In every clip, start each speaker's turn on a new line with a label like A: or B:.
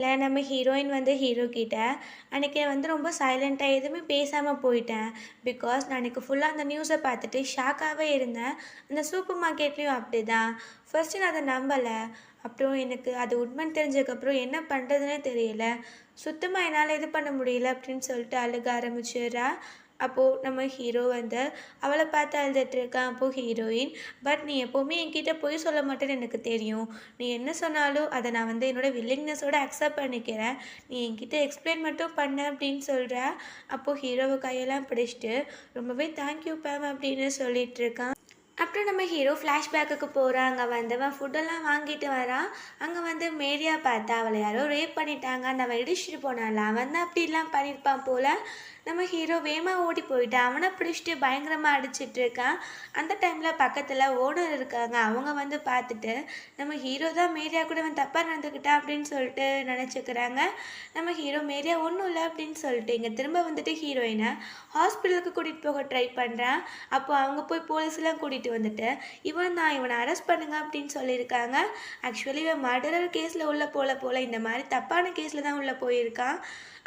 A: இல்ல நம்ம ஹீரோயின் வந்து ஹீரோ கிட்ட அன்னைக்கு வந்து ரொம்ப சைலண்ட்டா எதுவுமே பேசாம போயிட்டேன். பிகாஸ் நான் அன்னைக்கு ஃபுல்லா அந்த நியூஸ பார்த்துட்டு ஷாக்காவே இருந்தேன். அந்த சூப்பர் மார்க்கெட்லயும் அப்படிதான். ஃபர்ஸ்ட்டு நான் அத நம்பல. அப்புறம் எனக்கு அது உண்மைன்னு தெரிஞ்சதுக்கப்புறம் என்ன பண்றதுன்னே தெரியல. சுத்தமா என்னால இது பண்ண முடியல அப்படின்னு சொல்லிட்டு அழுக ஆரம்பிச்சுர்றா. அப்போ நம்ம ஹீரோ வந்து அவள பார்த்து அழுதுட்டு இருக்கான். அப்போ ஹீரோயின், "பட் நீ எப்பவுமே என்கிட்ட பொய் சொல்ல மாட்டேன்னு எனக்கு தெரியும். நீ என்ன சொன்னாலும் அத நான் வந்து என்னோட வில்லிங்னஸோட அக்செப்ட் பண்ணிக்கிறேன். நீ என்கிட்ட எக்ஸ்பிளைன் மட்டும் பண்ணு" அப்படின்னு சொல்றா. அப்போ ஹீரோவ கையெல்லாம் பிடிச்சுட்டு, "ரொம்பவே தேங்க் யூ மேம்" அப்படின்னு சொல்லிட்டு இருக்கான். அப்புறம் நம்ம ஹீரோ ஃப்ளாஷ்பேக்குக்கு போறான். அங்க வந்தவன் ஃபுட்டெல்லாம் வாங்கிட்டு வரான். அங்க வந்து மேரியா பார்த்தா அவள யாரோ ரேப் பண்ணிட்டாங்க. அவன் இடிச்சுட்டு போனான்ல, அவன் தான் அப்படிலாம் பண்ணியிருப்பான் போல. நம்ம ஹீரோ வேகமா ஓடி போயிட்டான். அவன பிடிச்சுட்டு பயங்கரமா அடிச்சிட்டு இருக்கான். அந்த டைம்ல பக்கத்துல ஓனர் இருக்காங்க. அவங்க வந்து பார்த்துட்டு, நம்ம ஹீரோ தான் மேரியா கூட இவன் தப்பா நடந்துக்கிட்டான் அப்படின்னு சொல்லிட்டு நினைச்சுக்கிறாங்க. நம்ம ஹீரோ மேரியா ஒண்ணும் இல்ல அப்படின்னு சொல்லிட்டு இங்க திரும்ப வந்துட்டு ஹீரோயின ஹாஸ்பிட்டலுக்கு கூட்டிட்டு போக ட்ரை பண்றான். அப்போ அவங்க போய் போலீஸ்லாம் கூட்டிட்டு வந்துட்டு, இவனை அரெஸ்ட் பண்ணுங்க அப்படின்னு சொல்லியிருக்காங்க. ஆக்சுவலி இவன் மர்டரர் கேஸ்ல உள்ள போல இந்த மாதிரி தப்பான கேஸ்ல தான் உள்ள போயிருக்கான்.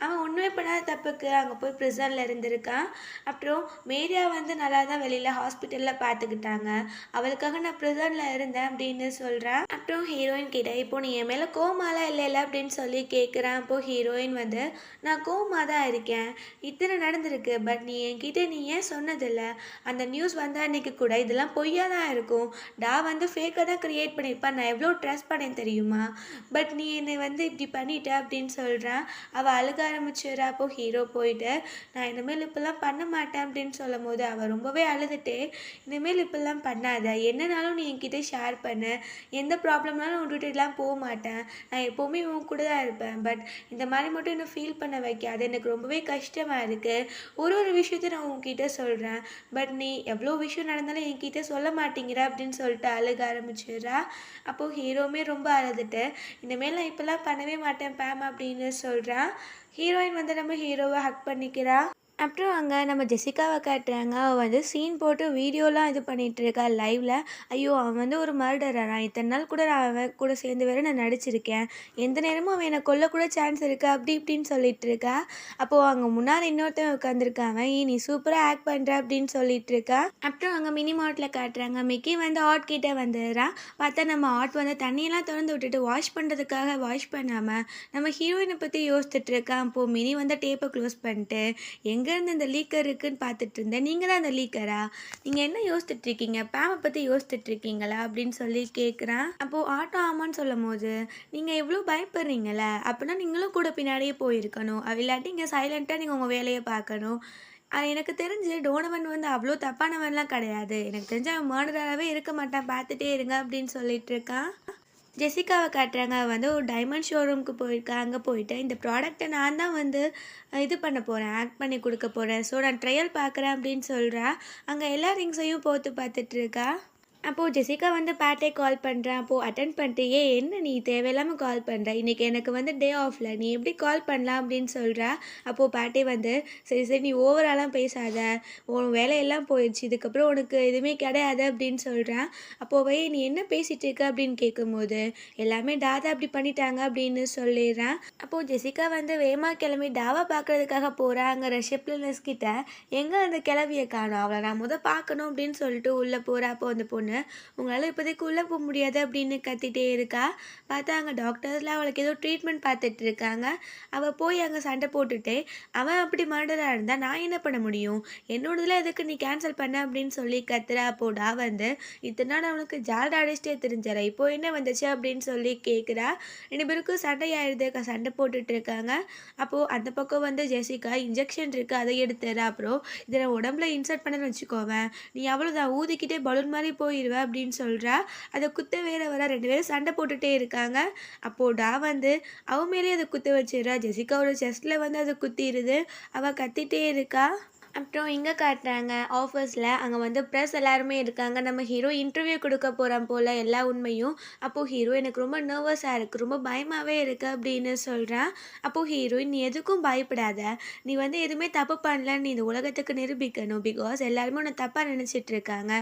A: அவன் ஒண்ணுமே பண்ணாத தப்புக்கு அங்க போய் பிரிசன்ல இருந்திருக்கான். அப்புறம் மேரியா வந்து நல்லா தான் வெளியில ஹாஸ்பிட்டல்ல பார்த்துக்கிட்டாங்க. அவளுக்காக நான் பிரிசன்ல இருந்தேன் அப்படின்னு சொல்றான். அப்புறம் ஹீரோயின் கிட்ட, "இப்போ நீ என் மேல கோவமாலாம் இல்லைல்ல" அப்படின்னு சொல்லி கேட்குறான். அப்போ ஹீரோயின் வந்து, "நான் கோவமா தான் இருக்கேன். இத்தனை நடந்திருக்கு. பட் நீ ஏன் சொன்னதில்ல? அந்த நியூஸ் வந்த அன்னைக்கு கூட இதெல்லாம் பொய்யா தான் இருக்கும். வந்து ஃபேக்காக தான் கிரியேட் பண்ணியிருப்பான். நான் எவ்வளோ ட்ரஸ்ட் பண்ணேன் தெரியுமா? பட் நீ என்னை வந்து இப்படி பண்ணிட்ட" அப்படின்னு சொல்றான். அவ அழுக ஆரம்பிச்சிடுறா. அப்போ ஹீரோ போயிட்டு, "நான் இனிமேல் இப்படிலாம் பண்ண மாட்டேன்" அப்படின்னு சொல்லும்போது அவ ரொம்பவே அழுதுட்டே, "இனிமேல் இப்படிலாம் பண்ணாத. என்னனாலும் நீ என்கிட்ட ஷேர் பண்ணு. எந்த ப்ராப்ளம்னாலும் விட்டுட்டுலாம் போக மாட்டேன். நான் எப்போவுமே உன் கூட தான் இருப்பேன். பட் இந்த மாதிரி மட்டும் என்ன ஃபீல் பண்ண வைக்காத. எனக்கு ரொம்பவே கஷ்டமா இருக்கு. ஒரு ஒரு விஷயத்தையும் நான் உன்கிட்ட சொல்றேன். பட் நீ எவ்வளோ விஷயம் நடந்தாலும் என்கிட்ட சொல்ல மாட்டேங்கிற" அப்படின்னு சொல்லிட்டு அழுக ஆரம்பிச்சிடுறா. அப்போ ஹீரோவுமே ரொம்ப அழுதுட்டு, "இனிமேல் நான் இப்படிலாம் பண்ணவே மாட்டேன் பேம்" அப்படின்னு சொல்றான். ஹீரோயின் வந்து நம்ம ஹீரோவை ஹக் பண்ணிக்கிறா. அப்புறம் அங்கே நம்ம ஜெசிகாவை காட்டுறாங்க. அவள் வந்து சீன் போட்டு வீடியோலாம் இது பண்ணிட்டு இருக்கா லைவ்ல. ஐயோ, அவன் வந்து ஒரு மர்டரரா, இத்தனை நாள் கூட நான் அவன் கூட சேர்ந்து வேற நான் நடிச்சிருக்கேன், எந்த நேரமும் அவன் என்னை கொல்லக்கூட சான்ஸ் இருக்கு அப்படி இப்படின்னு சொல்லிட்டு இருக்கா. அப்போது அங்கே முன்னாடி இன்னொருத்தன் உட்காந்துருக்கான். நீ சூப்பராக ஆக்ட் பண்ணுற அப்படின்னு சொல்லிட்டு இருக்கா. அப்புறம் அங்கே மினி மார்ட்டில் காட்டுறாங்க. மிக்கி வந்து ஆட் கிட்டே வந்துடுறான். பார்த்தா நம்ம ஆட் வந்து தண்ணியெல்லாம் திறந்து விட்டுட்டு வாஷ் பண்ணுறதுக்காக வாஷ் பண்ணாமல் நம்ம ஹீரோயினை பற்றி யோசிச்சுட்டு இருக்கான். அப்போது மினி வந்து டேப்பை க்ளோஸ் பண்ணிட்டு, எங்கேருந்து இந்த லீக்கர் இருக்குன்னு பார்த்துட்டு இருந்தேன், நீங்கள் தான் அந்த லீக்கரா? நீங்கள் என்ன யோசிச்சுட்டு இருக்கீங்க? பேமை பற்றி யோசிச்சுட்டு இருக்கீங்களா அப்படின்னு சொல்லி கேட்குறான். அப்போது ஆட்டோ ஆமான்னு சொல்லும் போது, நீங்கள் எவ்வளோ பயப்படுறீங்களே, அப்படின்னா நீங்களும் கூட பின்னாடியே போயிருக்கணும். இல்லாட்டி இங்கே சைலண்ட்டாக நீங்கள் உங்கள் வேலையை பார்க்கணும். எனக்கு தெரிஞ்சு டோனவன் வந்து அவ்வளோ தப்பானவன்லாம் கிடையாது. எனக்கு தெரிஞ்சு அவன் மர்டராகவே இருக்க மாட்டான், பார்த்துட்டே இருங்க அப்படின்னு சொல்லிட்டு இருக்கான். ஜெசிகாவை காட்டுறாங்க. அவள் வந்து ஒரு டைமண்ட் ஷோரூமுக்கு போயிருக்கா. அங்கே போயிட்டு, "இந்த ப்ராடக்ட்டை நான் தான் வந்து இது பண்ண போகிறேன், ஆக்ட் பண்ணி கொடுக்க போகிறேன். ஸோ நான் ட்ரையல் பார்க்குறேன்" அப்படின்னு சொல்கிறா. அங்கே எல்லா ரிங்ஸையும் போட்டு பார்த்துட்டு இருக்கா. அப்போது ஜெசிகா வந்து பேட்டே கால் பண்ணுறேன். அப்போது அட்டென்ட் பண்ணிட்டு, என்ன நீ தேவையில்லாமல் கால் பண்ணுற? இன்றைக்கி எனக்கு வந்து டே ஆஃப்ல, நீ எப்படி கால் பண்ணலாம் அப்படின்னு சொல்கிறா. அப்போது பேட்டே வந்து, "சரி சரி, நீ ஓவராலாம் பேசாத. உன் வேலையெல்லாம் போயிடுச்சு. இதுக்கப்புறம் உனக்கு எதுவுமே கிடையாது" அப்படின்னு சொல்கிறேன். அப்போது, "நீ என்ன பேசிகிட்டு இருக்க?" அப்படின்னு கேட்கும்போது, "எல்லாமே டாதா அப்படி பண்ணிட்டாங்க" அப்படின்னு சொல்லிடுறேன். அப்போது ஜெசிகா வந்து வேகமாக கிளம்பி டாவா பார்க்குறதுக்காக போகிறா. அங்கே ரிசப்ஷனிஸ்ட் கிட்ட, "எங்கே அந்த கிளவியை காணோம்? அவளை நான் பார்க்கணும்" அப்படின்னு சொல்லிட்டு உள்ளே போகிறா. அப்போ அந்த பொண்ணு, "உங்களால் இப்போதைக்கு உள்ளே போக முடியாது" அப்படின்னு கத்திட்டே இருக்கா. பார்த்தா அங்கே டாக்டர்ஸ்லாம் அவளுக்கு ஏதோ ட்ரீட்மெண்ட் பார்த்துட்டு இருக்காங்க. அவள் போய் அங்கே சண்டை போட்டுட்டு, "அவன் அப்படி மர்டராக இருந்தால் நான் என்ன பண்ண முடியும்? என்னோடதுல எதுக்கு நீ கேன்சல் பண்ண" அப்படின்னு சொல்லி கத்துறா. அப்போடா வந்து, "இத்தனை நாள் அவனுக்கு ஜால்ரா அடிச்சிட்டே தெரிஞ்சார, இப்போ என்ன வந்துச்சு" அப்படின்னு சொல்லி கேட்குறா. 2 பேருக்கும் சண்டை ஆயிடுது. சண்டை போட்டுட்டு இருக்காங்க. அப்போது அந்த பக்கம் வந்து ஜெசிகா, "இன்ஜெக்ஷன் இருக்குது, அதை எடுத்துறா. அப்புறம் இதை நான் உடம்புல இன்சர்ட் பண்ணேன்னு வச்சுக்கோவேன், நீ அவ்வளோதான், ஊதிக்கிட்டே பலூன் மாதிரி போயிடுவ" அப்படின்னு சொல்கிறா. அதை குத்த வேற வர 2 பேரும் சண்டை போட்டுகிட்டே இருக்காங்க. அப்போடா வந்து அவ மேலேயே அதை குத்த வச்சிடுறா. ஜெசிகாவோட செஸ்ட்டில் வந்து அதை குத்திடுது. அவள் கத்திட்டே இருக்கா. அப்புறம் இங்க காட்டுறாங்க ஆஃபீஸ்ல. அங்க வந்து பிரஸ் எல்லாருமே இருக்காங்க. நம்ம ஹீரோ இன்டர்வியூ குடுக்க போறான் போல எல்லா உண்மையும். அப்போ ஹீரோ எனக்கு ரொம்ப நர்வஸா இருக்கு. ரொம்ப பயமாவே இருக்கு அப்படின்னு சொல்றான். அப்போ ஹீரோயின் நீ எதுக்கும் பயப்படாத. நீ வந்து எதுவுமே தப்பு பண்ணலன்னு நீ இந்த உலகத்துக்கு நிரூபிக்கணும். பிகாஸ் எல்லாருமே உன்ன தப்பா நினைச்சிட்டு இருக்காங்க.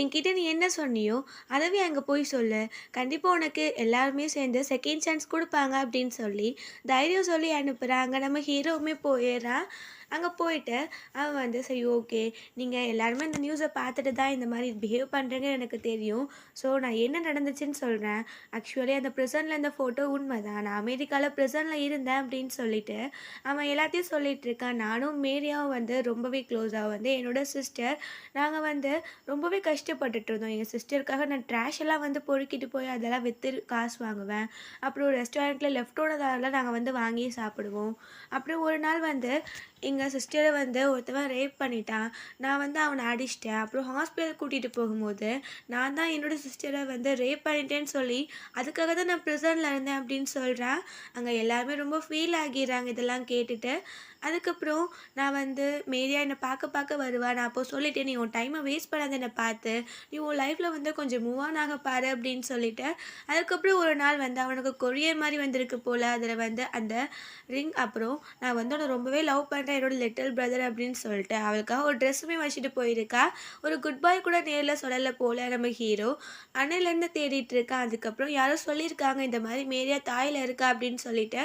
A: என்கிட்ட நீ என்ன சொன்னியோ அதவே அங்க போய் சொல்லு. கண்டிப்பா உனக்கு எல்லாருமே சேர்ந்து செகண்ட் சான்ஸ் குடுப்பாங்க அப்படின்னு சொல்லி தைரியம் சொல்லி அனுப்புறாங்க. நம்ம ஹீரோவுமே போயிர்றான். அங்க போயிட்டு அவன் வந்து சரி ஓகே. நீங்கள் எல்லாருமே இந்த நியூஸை பார்த்துட்டு தான் இந்த மாதிரி பிஹேவ் பண்ணுறீங்கன்னு எனக்கு தெரியும். ஸோ நான் என்ன நடந்துச்சுன்னு சொல்கிறேன். ஆக்சுவலி அந்த ப்ரிசனில் இருந்த ஃபோட்டோ உண்மை தான். நான் அமெரிக்காவில் ப்ரிசனில் இருந்தேன் அப்படின்னு சொல்லிட்டு அவன் எல்லாத்தையும் சொல்லிட்டு இருக்கான். நானும் மேரியாவும் வந்து ரொம்பவே க்ளோஸாக வந்து என்னோட சிஸ்டர் நாங்கள் வந்து ரொம்பவே கஷ்டப்பட்டுட்டு இருந்தோம். எங்கள் சிஸ்டருக்காக நான் ட்ராஷ் எல்லாம் வந்து பொறுக்கிட்டு போய் அதெல்லாம் விற்று காசு வாங்குவேன். அப்புறம் ரெஸ்டாரண்ட்டில் லெஃப்ட் ஓனதாலாம் நாங்கள் வந்து வாங்கி சாப்பிடுவோம். அப்புறம் ஒரு நாள் வந்து எங்கள் சிஸ்டரை வந்து ஒருத்தவன் ரேப் பண்ணிட்டான். நான் வந்து அவனை அடிச்சிட்டேன். அப்புறம் ஹாஸ்பிட்டல் கூட்டிகிட்டு போகும்போது நான் தான் என்னோடய சிஸ்டரை வந்து ரேப் பண்ணிட்டேன்னு சொல்லி அதுக்காக தான் நான் ப்ரிசனில் இருந்தேன் அப்படின்னு சொல்கிறேன். அங்கே எல்லாருமே ரொம்ப ஃபீல் ஆகிடுறாங்க இதெல்லாம் கேட்டுட்டு. அதுக்கப்புறம் நான் வந்து மேரியா என்னை பார்க்க பார்க்க வருவா. நான் அப்போ சொல்லிட்டேன் நீ உன் டைமை வேஸ்ட் பண்ணாத என்னை பார்த்து. நீ உன் லைஃப்பில் வந்து கொஞ்சம் மூவ் ஆன் ஆக பாரு அப்படின்னு சொல்லிட்டு அதுக்கப்புறம் ஒரு நாள் வந்து அவனுக்கு கொரியர் மாதிரி வந்திருக்கு போல். அதில் வந்து அந்த ரிங். அப்புறம் நான் வந்து அவனை ரொம்பவே லவ் பண்ணுறேன் என்னோட லிட்டில் பிரதர் அப்படின்னு சொல்லிட்டு அவளுக்காக ஒரு ட்ரெஸ்ஸுமே வச்சுட்டு போயிருக்கா. ஒரு குட் பாய் கூட நேரில் சொல்லலை போல் நம்ம ஹீரோ. அன்னையிலேருந்து தேடிட்டு இருக்கான். அதுக்கப்புறம் யாரோ சொல்லியிருக்காங்க இந்த மாதிரி மேரியா தாயில் இருக்கா அப்படின்னு சொல்லிட்டு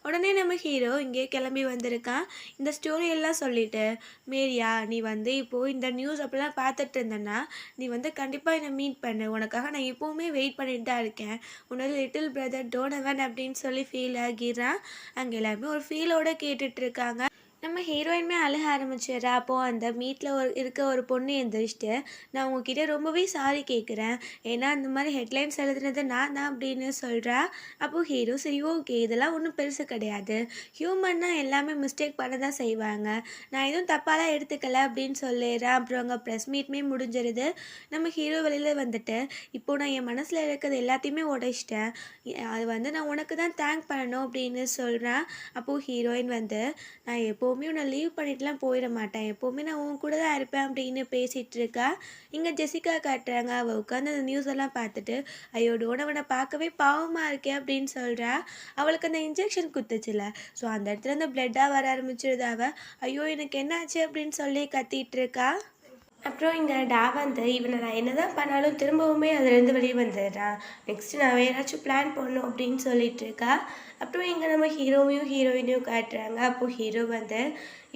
A: உடனே நம்ம ஹீரோ இங்கே கிளம்பி வந்திருக்கான். இந்த ஸ்டோரி எல்லாம் சொல்லிட்டு மேரியா நீ வந்து இப்போது இந்த நியூஸ் அப்படிலாம் பார்த்துட்டு இருந்தேன்னா நீ வந்து கண்டிப்பாக என்னை மீட் பண்ணு. உனக்காக நான் எப்போவுமே வெயிட் பண்ணிட்டு தான் இருக்கேன். உன்னோட லிட்டில் பிரதர் டோனவன் அப்படின்னு சொல்லி ஃபீல் ஆகிறான். அங்கே எல்லாருமே ஒரு ஃபீலோடு கேட்டுட்ருக்காங்க. நம்ம ஹீரோயினுமே அழுக ஆரம்பிச்சிடுறா. அப்போது அந்த மீட்டில் இருக்க ஒரு பொண்ணு எந்திரிச்சிட்டு நான் உங்ககிட்ட ரொம்பவே சாரி கேட்குறேன். ஏன்னா அந்த மாதிரி ஹெட்லைன்ஸ் எழுதுனது நான் தான் அப்படின்னு சொல்கிறா. அப்போது ஹீரோ சரி ஓகே இதெல்லாம் ஒன்றும் பெருசு கிடையாது. ஹியூமன்னா எல்லாமே மிஸ்டேக் பண்ண தான் செய்வாங்க. நான் எதுவும் தப்பாலாம் எடுத்துக்கல அப்படின்னு சொல்லிடுறேன். அப்புறம் அங்கே ப்ரெஸ் மீட்மே முடிஞ்சிருது. நம்ம ஹீரோ வெளியில் வந்துட்டு இப்போது நான் என் மனசில் இருக்கிறது எல்லாத்தையுமே உடைச்சிட்டேன். அது வந்து நான் உனக்கு தான் தேங்க் பண்ணணும் அப்படின்னு சொல்கிறேன். அப்போது ஹீரோயின் வந்து நான் எப்போவுமே உன்னை லீவ் பண்ணிட்டுலாம் போயிட மாட்டேன். எப்போவுமே நான் உன் கூட தான் இருப்பேன் அப்படின்னு பேசிகிட்டு இருக்கா. இங்கே ஜெசிகா காட்டுறாங்க. அவள் உட்காந்து அந்த நியூஸ் எல்லாம் பார்த்துட்டு ஐயோ டோனவனை பார்க்கவே பாவமாக இருக்கே அப்படின்னு சொல்கிறா. அவளுக்கு அந்த இன்ஜெக்ஷன் குத்துச்சுல. ஸோ அந்த இடத்துல அந்த பிளட்டாக வர ஆரம்பிச்சிருது. அவள் ஐயோ எனக்கு என்ன ஆச்சு அப்படின்னு சொல்லி கத்திட்டு இருக்கா. அப்புறம் இங்கே வந்து இவனை நான் என்ன தான் பண்ணாலும் திரும்பவுமே அதுலேருந்து வெளியே வந்துடுறான். நெக்ஸ்ட்டு நான் வேறாச்சும் பிளான் பண்ணணும் அப்படின்னு சொல்லிட்டு இருக்கா. அப்புறம் இங்கே நம்ம ஹீரோவையும் ஹீரோயினையும் காட்டுறாங்க. அப்போது ஹீரோ வந்து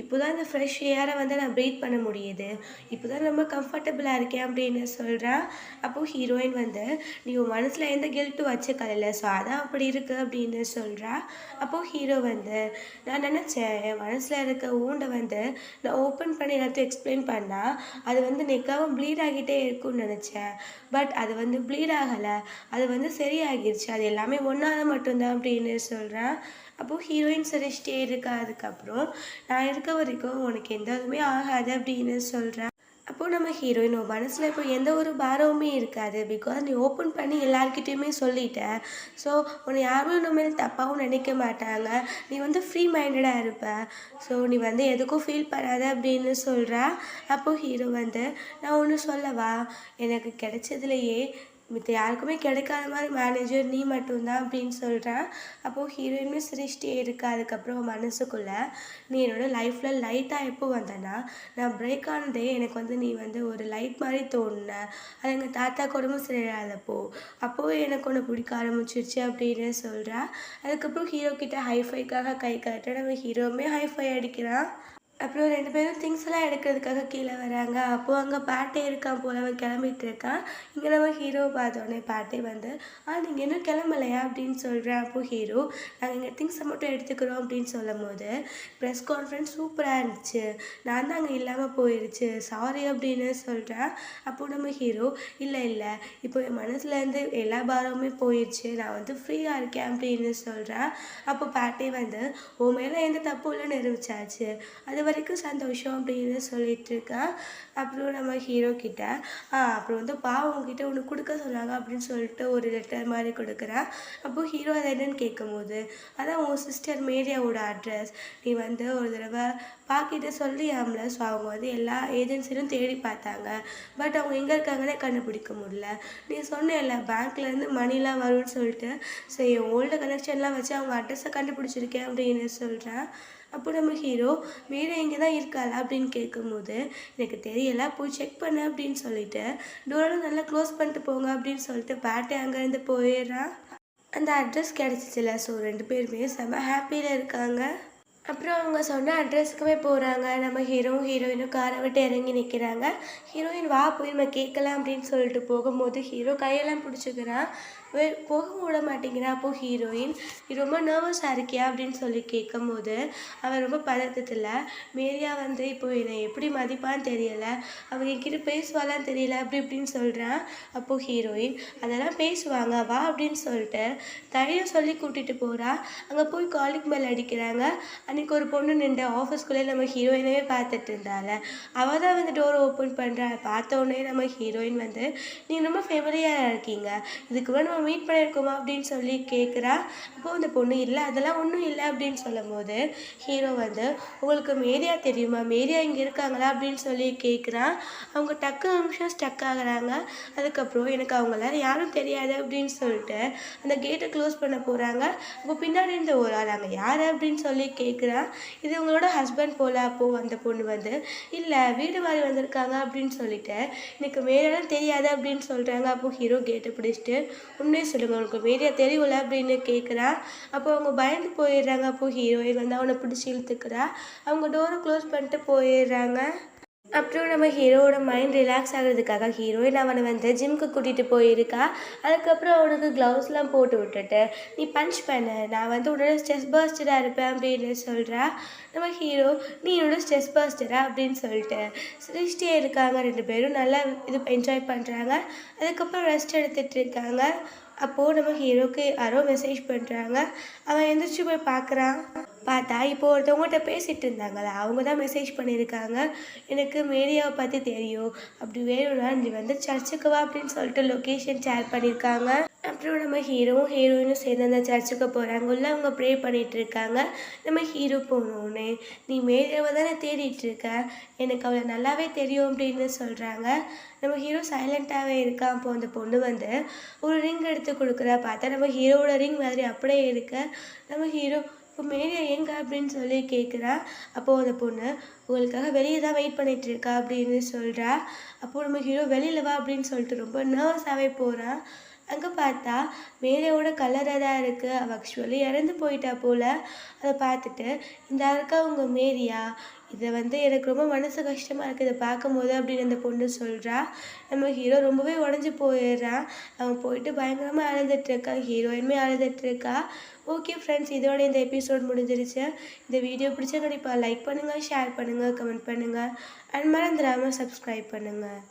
A: இப்போ தான் இந்த ஃப்ரெஷ் ஏரை வந்து நான் ப்ரீத் பண்ண முடியுது. இப்போ தான் ரொம்ப கம்ஃபர்டபுளாக இருக்கேன் அப்படின்னு சொல்கிறான். அப்போது ஹீரோயின் வந்து நீ உன் மனசில் எந்த கில்ட்டும் வச்சுக்கல. ஸோ அதான் அப்படி இருக்குது அப்படின்னு சொல்கிறா. அப்போது ஹீரோ வந்து நான் நினச்சேன் என் மனசில் இருக்க ஊண்டை வந்து நான் ஓப்பன் பண்ணி எல்லாத்தையும் எக்ஸ்பிளைன் பண்ணால் அது வந்து நெக்காவும் ப்ளீட் ஆகிட்டே இருக்கும்னு நினச்சேன். பட் அது வந்து ப்ளீட் ஆகலை. அது வந்து சரியாகிருச்சு. அது எல்லாமே ஒன்றால் மட்டும்தான் அப்படின்னு சொல்கிறேன். அப்போது ஹீரோயின் சிரிச்சிட்டே இருக்கா. அதுக்கப்புறம் நான் இருக்க வரைக்கும் உனக்கு எந்த இதுவுமே ஆகாது அப்படின்னு சொல்கிறேன். அப்போது நம்ம ஹீரோயின் மனசில் இப்போ எந்த ஒரு பாரமுமே இருக்காது. பிகாஸ் நீ ஓப்பன் பண்ணி எல்லாருக்கிட்டேயுமே சொல்லிட்ட. ஸோ உன்னை யாரும் இனிமேல் தப்பாகவும் நினைக்க மாட்டாங்க. நீ வந்து ஃப்ரீ மைண்டடாக இருப்ப. ஸோ நீ வந்து எதுக்கும் ஃபீல் பண்ணாத அப்படின்னு சொல்கிறா. அப்போது ஹீரோ வந்து நான் ஒன்று சொல்லவா, எனக்கு கிடைச்சதுலையே மித்த யாருக்குமே கிடைக்காத மாதிரி மேனேஜர் நீ மட்டும்தான் அப்படின்னு சொல்கிறேன். அப்போது ஹீரோயினுமே சிரிச்சிட்டே இருக்கா. அதுக்கப்புறம் மனசுக்குள்ளே நீ என்னோடய லைஃப்பில் லைட்டாக எப்போ வந்தேன்னா நான் பிரேக் ஆனதே எனக்கு வந்து நீ வந்து ஒரு லைட் மாதிரி தோணுன. அது எங்கள் தாத்தா கூடவும் சரியாதப்போ அப்போவே எனக்கு ஒன்று பிடிக்க ஆரம்பிச்சிருச்சு அப்படின்னு சொல்கிறா. அதுக்கப்புறம் ஹீரோ கிட்ட ஹைஃபைக்காக கை காட்ட நம்ம ஹீரோவுமே ஹைஃபை அடிக்கிறான். அப்புறம் 2 பேரும் திங்ஸ் எல்லாம் எடுக்கிறதுக்காக கீழே வராங்க. அப்போது அங்கே பாட்டே இருக்கான் போல். அவன் கிளம்பிட்டு இருக்கான். இங்கே நம்ம ஹீரோவை பார்த்தோன்னே பாட்டே வந்து நீங்கள் இன்னும் கிளம்பலையா அப்படின்னு சொல்கிறேன். அப்போது ஹீரோ நாங்கள் எங்கள் திங்ஸை மட்டும் எடுத்துக்கிறோம் அப்படின்னு சொல்லும் போது ப்ரெஸ் கான்ஃபரன்ஸ் சூப்பராக இருந்துச்சு. நான் தான் அங்கே இல்லாமல் போயிடுச்சு சாரி அப்படின்னு சொல்கிறேன். அப்போது நம்ம ஹீரோ இல்லை இப்போ என் மனசுலேருந்து எல்லா பாரமுமே போயிடுச்சு. நான் வந்து ஃப்ரீயாக இருக்கேன் அப்படின்னு சொல்கிறேன். அப்போ பாட்டே வந்து உன் மேலே எந்த தப்பும் இல்லைன்னு நிரூபிச்சாச்சு. அது வரைக்கும் சந்தோஷம் அப்படின்னு சொல்லிட்டுருக்கேன். அப்புறம் நம்ம ஹீரோ கிட்ட அப்புறம் வந்து பாவம் உங்ககிட்ட ஒன்று கொடுக்க சொன்னாங்க அப்படின்னு சொல்லிட்டு ஒரு லெட்டர் மாதிரி கொடுக்குறேன். அப்போது ஹீரோ அது என்னன்னு கேட்கும்போது, அதான் உன் சிஸ்டர் மேரியாவோட அட்ரஸ், நீ வந்து ஒரு தடவை பாக்கிட்ட சொல்லியாம்ல. ஸோ அவங்க வந்து எல்லா ஏஜென்சிலும் தேடி பார்த்தாங்க. பட் அவங்க எங்கே இருக்காங்கன்னே கண்டுபிடிக்க முடியல. நீ சொன்னேல்ல பேங்க்லேருந்து மணிலாம் வரும்னு சொல்லிட்டு, ஸோ என் ஓல்டு கனெக்ஷன்லாம் வச்சு அவங்க அட்ரஸை கண்டுபிடிச்சிருக்கேன் அப்படின்னு சொல்கிறேன். அப்போ நம்ம ஹீரோ மேலே இங்கே தான் இருக்காளா அப்படின்னு கேட்கும்போது, எனக்கு தெரியலை போய் செக் பண்ணு அப்படின்னு சொல்லிட்டு டோரெல்லாம் நல்லா க்ளோஸ் பண்ணிட்டு போங்க அப்படின்னு சொல்லிட்டு பேட்டை அங்கேருந்து போயிடுறான். அந்த அட்ரஸ் கிடச்சிச்சில்ல. ஸோ 2 பேருமே செம்ம ஹாப்பியில் இருக்காங்க. அப்புறம் அவங்க சொன்ன அட்ரஸுக்குமே போகிறாங்க. நம்ம ஹீரோயினும் காரை விட்டு இறங்கி நிற்கிறாங்க. ஹீரோயின் வா போய் நம்ம கேட்கலாம் அப்படின்னு சொல்லிட்டு போகும்போது ஹீரோ கையெல்லாம் பிடிச்சிக்கிறான். போக விட மாட்டேங்கிறான். அப்போது ஹீரோயின் நீ ரொம்ப நர்வஸாக இருக்கியா அப்படின்னு சொல்லி கேட்கும்போது அவன் ரொம்ப பதட்டத்தில், மேரியா வந்து இப்போ என்னை எப்படி மதிப்பான்னு தெரியலை, அவங்க என்கிட்ட பேசுவாளான்னு தெரியல அப்படி இப்படின்னு சொல்கிறான். அப்போது ஹீரோயின் அதெல்லாம் பேசுவாங்க வா அப்படின்னு சொல்லிட்டு தைரியம் சொல்லி கூட்டிகிட்டு போகிறா. அங்கே போய் காலிங் பெல் அடிக்கிறாங்க. அன்றைக்கி ஒரு பொண்ணு நின்று ஆஃபீஸ்குள்ளே நம்ம ஹீரோயினவே பார்த்துட்டு இருந்தால, அவள் தான் வந்து டோரை ஓப்பன் பண்ணுறா. பார்த்த உடனே நம்ம ஹீரோயின் வந்து நீங்கள் ரொம்ப ஃபேமிலியாக இருக்கீங்க, இதுக்கு கூட நம்ம மீட் பண்ணியிருக்கோமா அப்படின்னு சொல்லி கேட்குறா. அப்போது அந்த பொண்ணு இல்லை அதெல்லாம் ஒன்றும் இல்லை அப்படின்னு சொல்லும் போது ஹீரோ வந்து உங்களுக்கு மேரியா தெரியுமா, மேரியா இங்கே இருக்காங்களா அப்படின்னு சொல்லி கேட்குறான். அவங்க நிமிஷம் ஸ்டக் ஆகுறாங்க. அதுக்கப்புறம் எனக்கு அவங்கள யாரும் தெரியாது அப்படின்னு சொல்லிட்டு அந்த கேட்டை க்ளோஸ் பண்ண போகிறாங்க. அப்போ பின்னாடி இருந்த ஒரு ஆள் அங்கே யார் அப்படின்னு சொல்லி கேட்குறான். இது உங்களோட ஹஸ்பண்ட் போல. அப்போது அந்த பொண்ணு வந்து இல்லை வீடு மாதிரி வந்திருக்காங்க அப்படின்னு சொல்லிட்டு எனக்கு மேரியாலாம் தெரியாது அப்படின்னு சொல்கிறாங்க. அப்போது ஹீரோ கேட்டை பிடிச்சிட்டு உண்மையை சொல்லுங்கள் உங்களுக்கு மேரியா தெரியும்ல அப்படின்னு கேட்குறான். அப்போ அவங்க பயந்து போயிடுறாங்க. அப்போது ஹீரோயின் வந்து அவனை பிடிச்சி இழுத்துக்கிறா. அவங்க டோரை க்ளோஸ் பண்ணிட்டு போயிடுறாங்க. அப்புறம் நம்ம ஹீரோவோட மைண்ட் ரிலாக்ஸ் ஆகிறதுக்காக ஹீரோயின் அவனை வந்து ஜிம்முக்கு கூட்டிகிட்டு போயிருக்கா. அதுக்கப்புறம் அவனுக்கு க்ளவுஸ்லாம் போட்டு விட்டுட்டு நீ பஞ்ச் பண்ணு, நான் வந்து உன்னோட ஸ்ட்ரெஸ் பர்ஸ்டராக இருப்பேன் அப்படின்னு சொல்கிறா. நம்ம ஹீரோ நீ என்னோட ஸ்ட்ரெஸ் பர்ஸ்டரா அப்படின்னு சொல்லிட்டு சிரிச்சிட்டே இருக்காங்க. 2 பேரும் நல்லா இது என்ஜாய் பண்ணுறாங்க. அதுக்கப்புறம் ரெஸ்ட் எடுத்துகிட்டு இருக்காங்க. அப்போது நம்ம ஹீரோக்கு யாரோ மெசேஜ் பண்ணுறாங்க. அவன் எந்திரிச்சு போய் பார்க்குறான். பார்த்தா இப்போ ஒருத்தவங்கள்ட்ட பேசிகிட்டு இருந்தாங்களே அவங்க தான் மெசேஜ் பண்ணியிருக்காங்க. எனக்கு மேரியாவை பற்றி தெரியும், அப்படி வேணும்னா நீ வந்து சர்ச்சுக்கு வா அப்படின்னு சொல்லிட்டு லொக்கேஷன் ஷேர் பண்ணியிருக்காங்க. அப்புறம் நம்ம ஹீரோயினும் சேர்ந்து அந்த சர்ச்சுக்கு போகிறாங்க. உள்ள அவங்க ப்ரே பண்ணிகிட்டு இருக்காங்க. நம்ம ஹீரோ போனோடனே நீ மேரியாவை தானே தேடிட்டு இருக்க, எனக்கு அவளை நல்லாவே தெரியும் அப்படின்னு சொல்கிறாங்க. நம்ம ஹீரோ சைலண்ட்டாகவே இருக்கான். அப்போ அந்த பொண்ணு வந்து ஒரு ரிங் எடுத்து கொடுக்குறா. பார்த்தா நம்ம ஹீரோவோட ரிங் மாதிரி அப்படியே இருக்க. நம்ம ஹீரோ இப்போ மேரியா எங்கே அப்படின்னு சொல்லி கேட்குறா. அப்போது அந்த பொண்ணு உங்களுக்காக வெளியே தான் வெயிட் பண்ணிகிட்டு இருக்கா அப்படின்னு சொல்கிறா. அப்போது நம்ம ஹீரோ வெளியில் வா அப்படின்னு சொல்லிட்டு ரொம்ப நர்வஸாகவே போகிறான். அங்கே பார்த்தா மேரியாவோட கலராக தான் இருக்குது. அவள் ஆக்சுவலி இறந்து போயிட்டா போல். அதை பார்த்துட்டு இந்த இருக்கா உங்கள் மேரியா, இதை வந்து எனக்கு ரொம்ப மனசு கஷ்டமாக இருக்குது இதை பார்க்கும்போது அப்படின்னு அந்த பொண்ணு சொல்கிறா. நம்ம ஹீரோ ரொம்பவே உடஞ்சி போயிடுறான். அவன் போயிட்டு பயங்கரமாக அழுதுட்டுருக்கா. ஹீரோயினுமே அழுதுட்டுருக்கா. ஓகே ஃப்ரெண்ட்ஸ், இதோட இந்த எபிசோட் முடிஞ்சிருச்சு. இந்த வீடியோ பிடிச்சா கண்டிப்பாக லைக் பண்ணுங்கள், ஷேர் பண்ணுங்கள், கமெண்ட் பண்ணுங்கள் அண்ட் மறந்துடாமல் சப்ஸ்கிரைப் பண்ணுங்கள்.